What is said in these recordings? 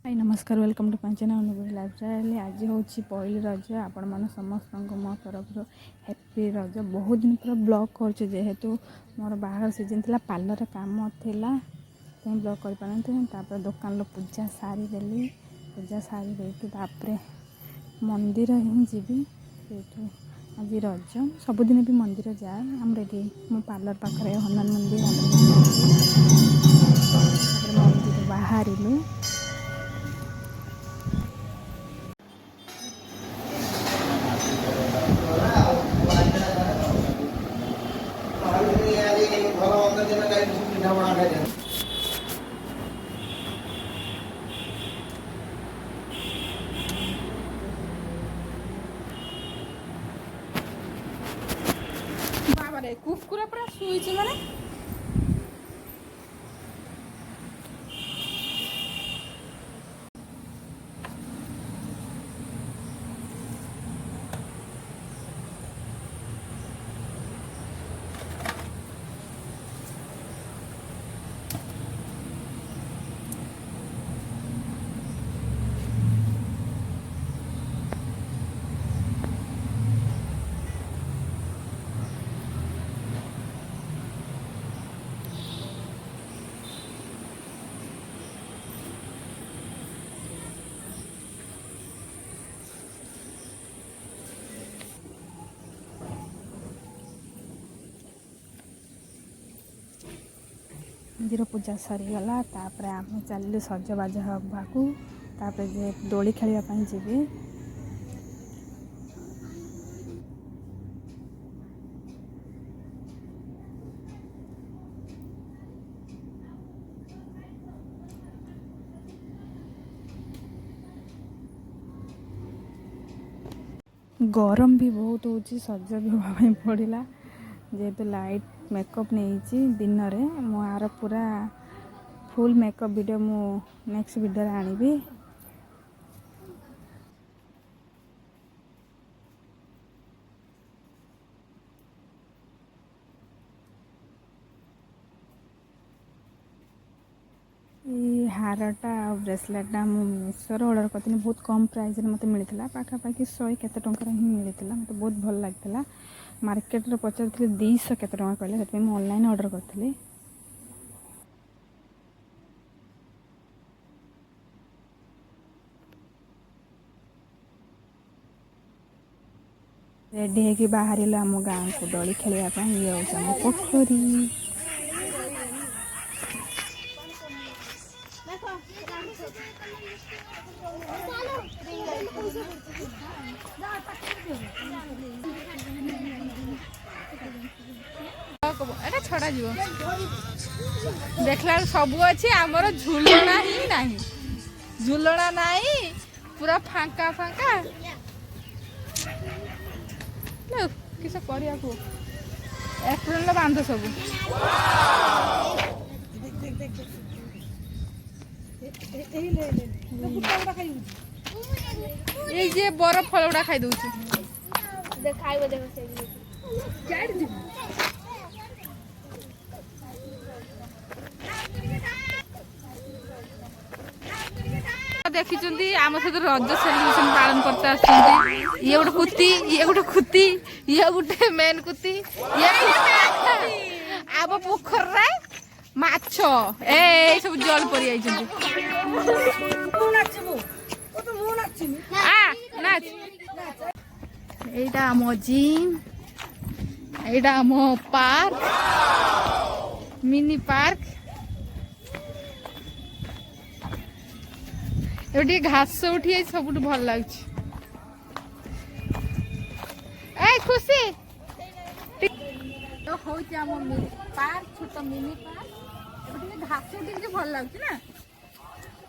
हाय नमस्कार welcome to पंचना अनुगुण lifestyle. आज हूँ पहली रज आपण मैंने समस्त मो तरफ हैप्पी रज। बहुत दिन पर ब्लॉग कर जेहेतु मोर बाहर सीजन थी पार्लर काम थिला ब्लॉग कर पारे। दुकान पूजा सारी देली पूजा सारी देके मंदिर ही जी आज रज सबुदिन भी मंदिर जाए आम रेडी मो पार्लर पाखे हनुमान मंदिर मंदिर बाहर कुकुर पूरा शुई माने मंदिर पूजा सरीगला आम चलू सजबाज हवाकू जे दोली खेलने जी गरम भी बहुत हो सज भी हाँ पड़ा जेहेतु लाइट मेकअप नहीं दिन में मोर पूरा फुल मेकअप वीडियो मु नेक्स्ट वीडियो आनिबी। हारटा ब्रेसलेटा मुझे ऑर्डर करती बहुत कम प्राइस मत मिलता पाखापाखि 100 केते टंकार ही मिलता मत बहुत भल लगता। मार्केट पचार 200 केते टंका कहले से ऑनलाइन ऑर्डर करती। रेडी है कि बाहर आम गाँव को दली खेलने ये हूँ पोखरी। छड़ा जीव देखला सब अच्छी आमर झुलना ही नहीं झुलना नहीं पूरा फांका फांका किस एप्रिल बांध सब ये बरफ फल गुड़ा खाई दौर देखी आम सहित रज सेलिब्रेशन पालन करते ये गोटे कुती ये गोटे खुती ये गोटे मेन कुती ये आम पोखर माछ ए सब जल पड़ी एटा आम जिम एटा आम पार्क मिनी पार्क ये घास उठी सब भल लगे खुशी तो हूँ आम पार्क छोट मिनी पार्क घास उठी भल लगे ना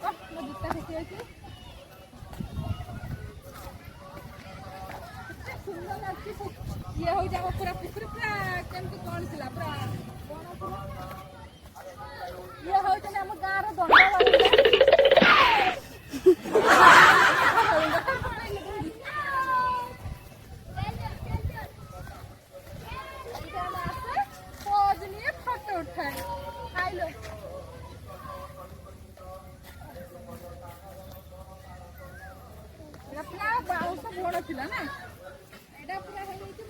मो जूता फेंकी अच्छी ये हो जाओ पूरा पुकुरी पूरा केमती कौन थी पूरा ये हो आम गाँव दंड फोटो उठाए ବଡ଼ ଥିଲା ନା ଏଇଟା ପୁରା ହେଇଯାଇଛି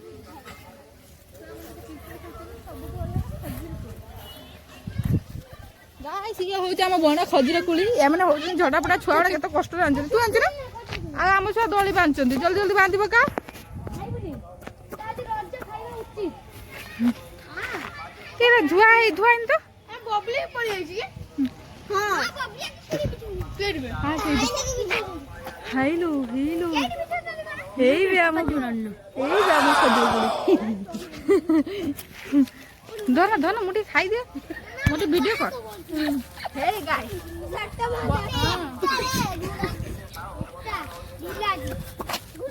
ଗାଈ ସିଏ ହେଉଛି ଆମ ବଣ ଖଜିର କୋଳି ଏମାନେ ହେଉଛନ୍ତି ଝଟାପଟା ଛୁଆ ଗୁଡ଼ା କେତେ କଷ୍ଟରେ ଆଣିଛନ୍ତି ତୁ ଆଣିଛୁ ନା ଆଉ ଆମ ଛୁଆ ଦୋଳି ବାନ୍ଧୁଛନ୍ତି ଜଲ୍ଦି ଜଲ୍ଦି ବାନ୍ଧି ପକା ଧୁଆ ହେଇନି ତ ଖାଇଲୁ ହେଇଲୁ ହେଇବେ ଆମ ଖଜିର କୋଳି ଧନ ଧନ ମୁଁ ଟିକେ ଖାଇଦିଏ ମୁଁ ଟିକେ ଭିଡ଼ିଓ କର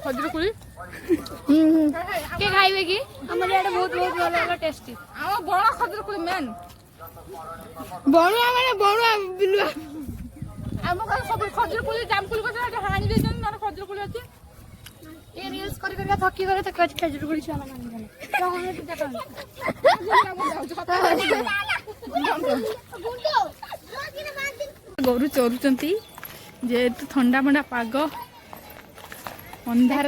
ଖଜିର କୋଳି କିଏ ଖାଇବେ କି ଆମର ଇଆଡ଼େ ବହୁତ ବହୁତ ଭଲ ଭଲ ଟେଷ୍ଟି ଆମ ବଣ ଖଜିର କୋଳି ମେନ୍ ବଣୁଆ ମାନେ ବଣୁଆ ବିଲୁଆ ଆମ ଘରେ ସବୁ ଖଜିର କୋଳି ଜାମୁକୋଳି କଥା ହାଣି ଦେଇଛନ୍ତି ନହେଲେ ଖଜିର କୋଳି ଅଛି ଏ ରିଲ୍ସ କରି କରି ଥକି ଗଲେ ତ ଖେଜୁର କୋଳି ଛୁଆ ମାନେ ଗୋରୁ ଚରୁଛନ୍ତି ଯେହେତୁ ଥଣ୍ଡା ଫଣ୍ଡା ପାଗ ଅନ୍ଧାର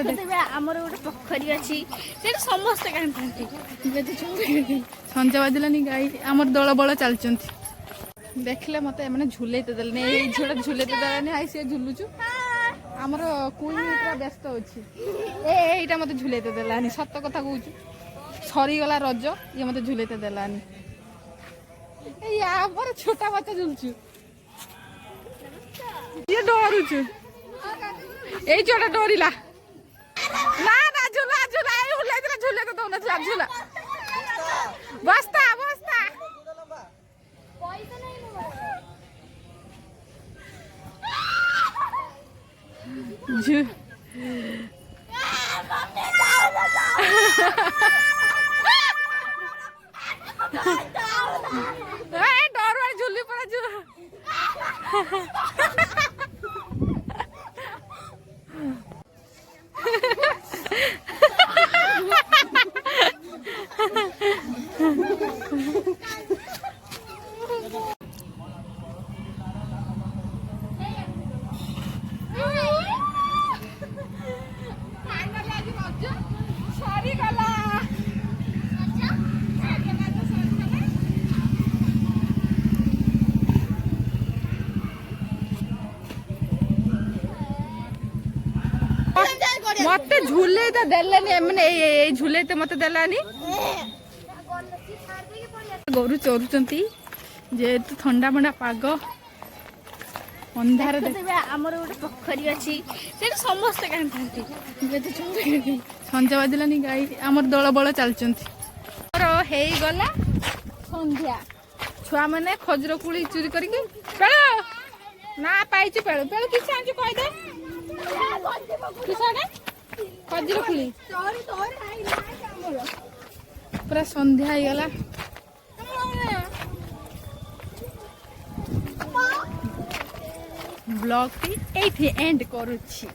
ଆମର ଗୋଟେ ପୋଖରୀ ଅଛି ସେଠି ସମସ୍ତେ ଗାଁଥାନ୍ତି ସଞ୍ଜ ବାଜିଲାନି ଗାଈ ଆମର ଦଳ ବଳ ଚାଲିଛନ୍ତି ଦେଖିଲେ ମତେ ଏମାନେ ଝୁଲେଇ ତ ଦେଲେନି ଏଇ ଝିଅଟା ଝୁଲେଇ ତ ଦେଲାନି ଆଇ ସିଏ ଝୁଲୁଛୁ ଆମର କୁଇ ପୁରା ବ୍ୟସ୍ତ ଅଛି ଏଇଟା ମତେ ଝୁଲେଇ ତ ଦେଲାନି ସତ କଥା କହୁଛୁ ସରିଗଲା ରଜ ଇଏ ମତେ ଝୁଲେଇ ତ ଦେଲାନି ଏଇ ଆମର ଛୋଟା ବାଚ୍ଚା ଝୁଲୁଛୁ ଇଏ ଡରୁଛୁ ଏଇ ଛୁଆଟା ଡରିଲା ନା ନା ଝୁଲା ଝୁଲା ଏଇ ଉଲ୍ଲେଇଥିଲା ଝୁଲେ ତ ଦଉନଥିଲା ଝୁଲା ବସ୍ତା ବସ୍ତା ଡର ଝୁଲି ପରା मत झूले तो देलानी मैंने ये झूले तो मत देलानी गोरु चरुचंती जेहेतु ठंडा फंडा पाग अंधार ଆମର ଗୋଟେ ପୋଖରୀ ଅଛି ସେଠି ସମସ୍ତେ ଗାଁଥାନ୍ତି ସଞ୍ଜ ବାଜିଲାନି ଗାଈ ଆମର ଦଳ ବଳ ଚାଲିଛନ୍ତି ଆମର ହେଇଗଲା ସନ୍ଧ୍ୟା ଛୁଆ ମାନେ ଖଜିର କୋଳି ଚୁରି କରିକି ପେଳ ନା ପାଇଛୁ ପେଳ ପେଳ କିଛି ଆଣିଛୁ କହିଦେ ଖଜିର କୋଳି ପୁରା ସନ୍ଧ୍ୟା ହେଇଗଲା ବ୍ଲଗଟି ଏଇଠି ଏଣ୍ଡ କରୁଛି।